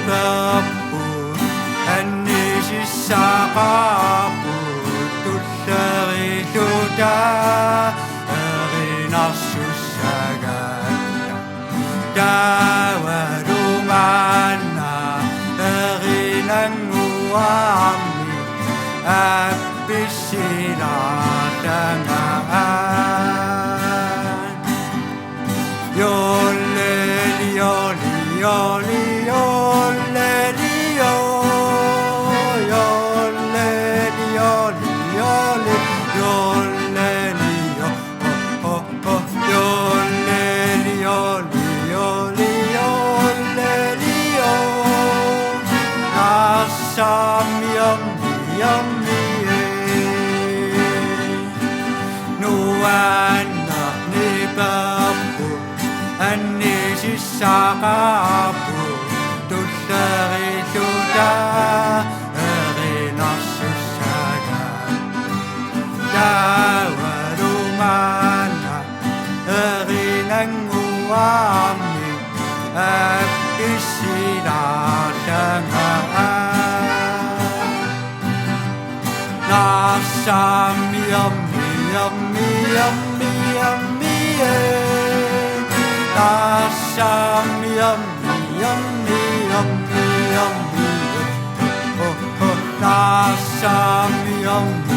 nipaput annisissaqaaput tullerilluta erinarsussagatta tawalumanna erinanguammi appissilaartangaan yolleli yoli yoli yolleli yo yolleli yoli yoli yolleli yo oh oh yolleli yoli yoli yolleli yo nassam yammi yammi nuanna nipaput annisissaqaaput tullerilluta erinarsussagatta tawalumanna erinanguammi appissilaartangaan nassam yammi yammi yammi yammi nassam yammi yammi yammi yammi oh oh nassam yammi